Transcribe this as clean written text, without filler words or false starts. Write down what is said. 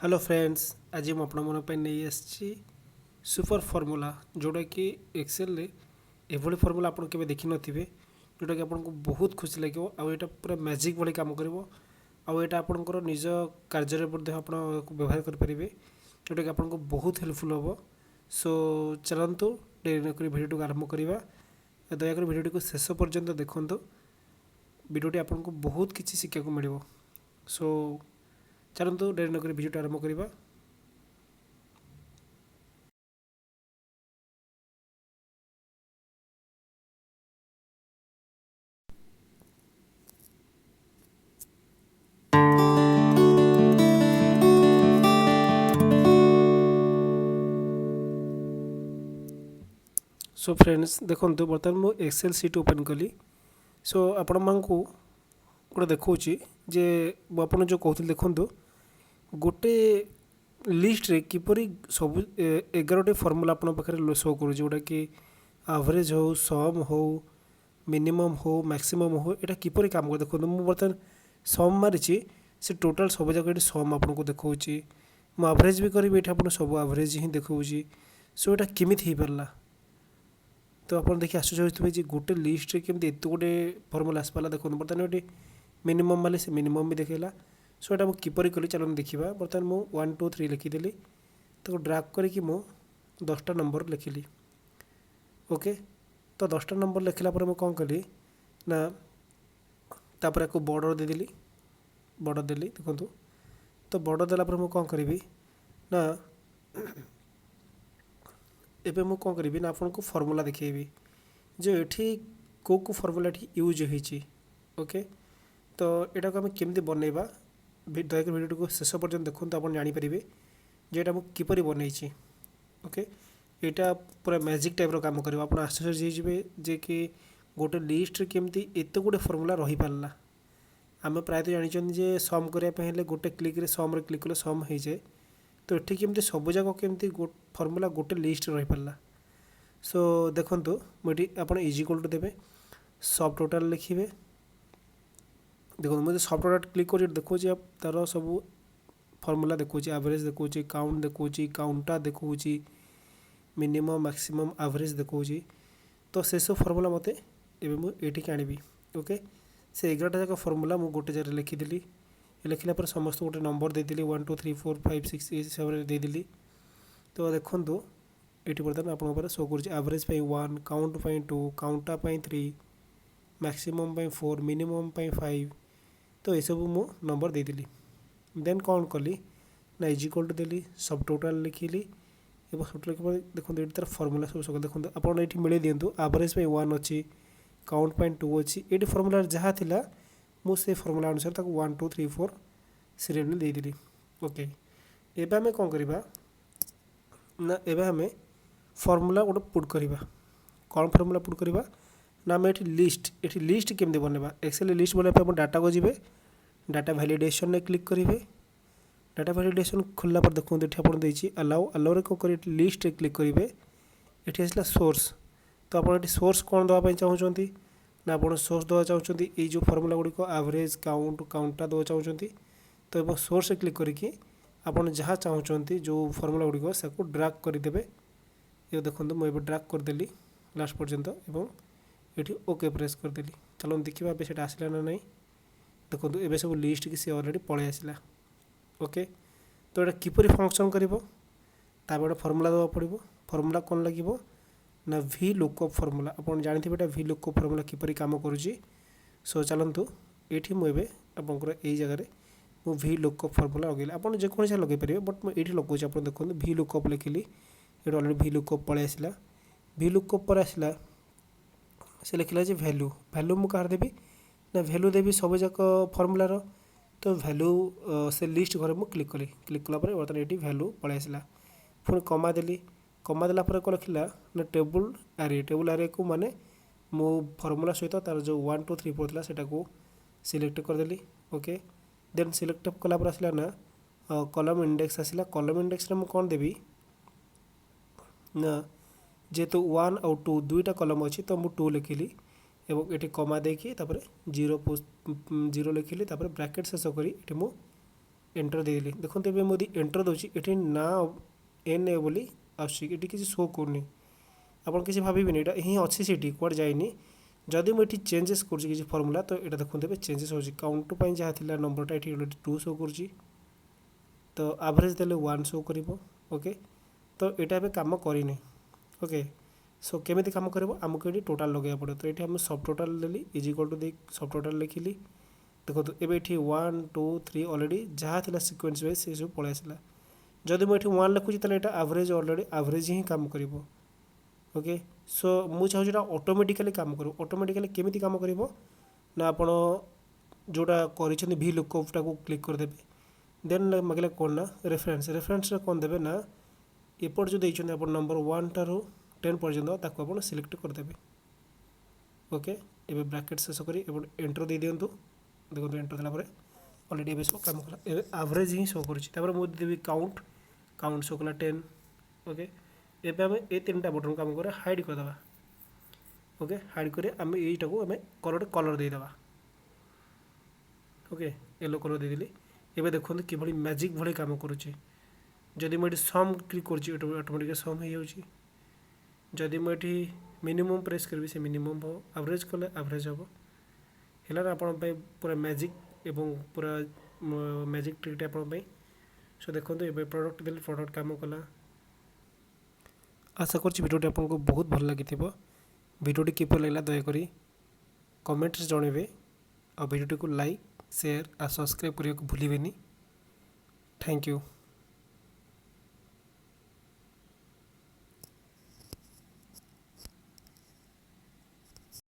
Hello friends, आज ମୁଁ ଆପଣମାନଙ୍କ ପାଇଁ ନେଇ ଆସିଛି ସୁପର ଫର୍ମୁଲା, ଯେଉଁଟାକି ଏକ୍ସେଲରେ ଏଭଳି ଫର୍ମୁଲା ଆପଣ କେବେ ଦେଖିନଥିବେ, ଯେଉଁଟାକି ଆପଣଙ୍କୁ ବହୁତ ଖୁସି ଲାଗିବ। ଆଉ ଏଇଟା ପୁରା ମ୍ୟାଜିକ୍ ଭଳି କାମ କରିବ। ଆଉ ଏଇଟା ଆପଣଙ୍କର ନିଜ କାର୍ଯ୍ୟରେ ମଧ୍ୟ ଆପଣ ବ୍ୟବହାର କରିପାରିବେ, ଯେଉଁଟାକି ଆପଣଙ୍କୁ ବହୁତ ହେଲ୍ପଫୁଲ୍ ହେବ। ସୋ ଚାଲନ୍ତୁ ଡେରି ନକରି ଭିଡ଼ିଓଟିକୁ ଆରମ୍ଭ କରିବା। ଦୟାକରି ଭିଡ଼ିଓଟିକୁ ଶେଷ ପର୍ଯ୍ୟନ୍ତ ଦେଖନ୍ତୁ। ଭିଡ଼ିଓଟି ଆପଣଙ୍କୁ ବହୁତ କିଛି ଶିଖିବାକୁ ମିଳିବ। ସୋ ଚାଲନ୍ତୁ ଡେରି ନକରି ଭିଡ଼ିଓଟି ଆରମ୍ଭ କରିବା। सो फ्रेंड्स देखो बर्तमान मु एक्सेल सीट ओपन कली। सो आपण मानकु गोटे देखौछि जे आपण जो कहते देखो गोटे लिस्ट रे किपरि सब 11 फर्मूला आपण पाखे शो करू, जोटा कि एवरेज हो, सम हो, मिनिमम हो, मैक्सिमम हो, एटा किपरि काम कर देखो। मु बर्तमान सम मारिछि, से टोटल सब जगह सम आपको देखौछि। मु एवरेज भी करी एटा आपण सब एवरेज ही देखौछि। सो एटा केमिति हे परला, तो आप देखिए आश्चर्य होते जे गोटे लिस्ट रे केमती एत गोटे फर्मूला आसपाला देखो। बर्तमान ये मिनिमम माले से मिनिमम भी देखला। सो ये किपरि कली चलो देखा। बर्तमान मु 1 2 3 लिखिदेली, तो ड्राग करके मु 10टा नंबर लिखिली। ओके, तो 10टा नंबर लिखला पर मु कौन कली ना तापर को बॉर्डर देदेली। बॉर्डर देली देखो, तो बॉर्डर देला पर मु कौन करी ना एबे मु कौन करी ना आपको फर्मूला देखी जो ये को फर्मूला यूज होती। ओके, तो यहाँ को आम केमी बनइबा, दयाक भिडियो को शेष पर्यटन देखो, आप जापर जे यहाँ किपर बनई। ओके, यहाँ पूरा मैजिक टाइप काम कर। आप आश्चर्य होइए जे कि गोटे लिस्ट केमती एत गुड़े फर्मूला रही पारला। आम प्रायतः जानी जे सम करने गोटे क्लिक रे सम रे क्लिक कले सम हो जाए। तो ये केमती सब जाक केमती फर्मूला गोटे लिस्ट रही पारला। सो देखो मुझे आप इज इक्वल टू देवे सब टोटाल लिखे। देखो मुझे सब टोटाल क्लिक कर देखो तार सब फर्मूला देखो, एवरेज देखो, काउंट देखो, काउंटा देखो, मिनिमम मैक्सिमम एवरेज देखो। तो से सब फर्मूला मत एवं आनी। ओके, से 11टा जाक फर्मूला मुझे गोटे जगह लिखिदेली। लिखला पर समस्त गोटे नंबर देदेली 1 2 3 4 5 6 ये हिसाब से देदेली। तो देखो ये बर्तमान आप शो कर एवरेज 1, काउंट 2, काउंटा 3, मैक्सिमम 4, मिनिमम 5। तो यह मु नंबर देदेली। देन कौन कली ना इज इक्वल टू देली, सब टोटाल लिखिली। एवं सब टोटाल देखो ये तार फर्मूला सब सकाल देखो आप ये मिले दिंतु। एवरेज 1 अच्छी, काउंट 2 अच्छी, ये फर्मूला जहाँ थिला मुझे फर्मूला अनुसार 1 2 3 4 सीरियल देदेली। ओके, एबे आम कौन करवा ना एबे आम फर्मूला गोटे पुट करवा। कौन फर्मूला पुट करवा ना आम ये लिस्ट केमती बनवा। एक्सेल लिस्ट बनवाई डाटा को जी, डाटा भैलिडेसन में क्लिक करेंगे। डाटा भैलिडेसन खोलला पर देखो ये आपड़ी अलाउ अलाउ कौन कर लिस्ट क्लिक करेंगे। ये आसला सोर्स, तो आप सोर्स कौन दवाई चाहते ना आप सोर्स दवा चाहते ये जो फर्मूला गुड़िक एवरेज, काउंट, काउंटा दवा चाहते। तो ये सोर्स क्लिक करके आप जहाँ चाहते जो फर्मूला गुड़िक से ड्राग करदे। ये देखो मुझे ड्राग करदेली लास्ट पर्यंत एवं ये ओके प्रेस करदेली। चलो देखा से आसला ना नहीं। देखो ये सब लिस्ट की सी अलरेडी पलि आसला। ओके, तो ये किपरि फंक्शन कर गोटे फर्मूला देवा पड़ो। फर्मूला कौन लगे ना वी लुकअप फर्मूला। आप जानते वी लुकअप फर्मूला किपरि काम करुँची। सो चलतु ये मुझे आपंकर यही जगह मु वी लुकअप फर्मूला लगे। आप जेको लगे पारे, बट मुझे लगे आप देखो वी लुकअप लिखिली। ये अलरेडी वी लुकअप पलि आसला। वी लुकअप पर आसला से लिखला जे वैल्यू। वैल्यू मुझे कहाँ देवी ना वैल्यू देवी सब जाक फर्मूलार। तो वैल्यू से लिस्ट घर मुझे क्लिक कली। क्लिक कला बर्तमान ये वैल्यू पलि आसला। पुणी कमा देली। कमा देला कौन लिखला ना टेबुल आरे। टेबुल आरे को माने मो फर्मूला सहित तार जो 1 2 3 4 था को सिलेक्ट करदेली। ओके, देन सिलेक्ट कला आसला ना कलम इंडेक्स आसला। कलम इंडेक्स में कौन देवी ना जेहेतु 1 और 2 दुईटा कलम अच्छी, तो मुझे 2 लिखिली। एवं ये कमा देकी 0 0 लिखिली। ब्राकेट शेष करी ये एंटर देदेली देखो ये मुझे एंटर दूसरी ये ना एन ए बोली आसूँ किसी शो करनी आप किसी भाविनी यहाँ हिं अच्छी सीटी कौट जाइनी जदि मुझे चेंजेस कर फर्मूला तो ये देखते चेंजेस हो काउंट पर जहाँ थी नंबरटा ये अलरेडी 2 शो कर तो एवरेज देले 1 शो कर ओके तो यहाँ कम करनी ओके सो केमी कम कर आमको ये टोटाल लगे पड़े तो ये सब टोटाल देली इज इक्वल टू दे सब टोटाल लिखिली देखो ये 1 2 3 अलरेडी जहाँ थी सिक्वेन्स वाइज से सब पलि आसला जदि मुझे 1 लिखुची तो यहाँ एवरेज अलरेडी एवरेज ही कम कर ओके सो मुझे चाहूँ ऑटोमेटिकली काम कर ऑटोमेटिकली केमी कम कर ना आप जोटा कर भी लुकअपटा को क्लिक करदे देन मागिले कौन ना रेफरेन्स रेफरेन्स कौन देवे ना एपट जो देखते आप नंबर 1 टारू 10 पर्यटन आप सिलेक्ट करदे ओके ये ब्रैकेट शेष कर एंटर दे दिंतु देखो एंटर देला अलरेडी ये सब कम कला एवरेज ही शो कर मुझे देवी काउंट काउंट शो कला 10 ओके एवं ये 3टा बटन कम कर हाइड करदे ओके हाइड कर आम यहीटा को आम कलर कलर देदेबा ओके येलो कलर देदेली एवं देखते कि मैजिक भाई कम करुँचे जदि मुझे सम क्लिक कर ऑटोमेटिक सम हो जदि मुझे मिनिमम प्रेस करी से मिनिमम हो एवरेज कले एवरेज हम है आप पूरा मैजिक एवं पूरा मैजिक ट्रिक्ट आप सो देखो ये प्रोडक्ट देली प्रोडक्ट कम कला आशा कर भिडियोटी आपको बहुत भल लगी भिडियोटी किपर लगे दयाकोरी कमेंट्स जनइबे और भिडियोटी को लाइक शेयर और सब्सक्राइब करने को भूलें। Thank you.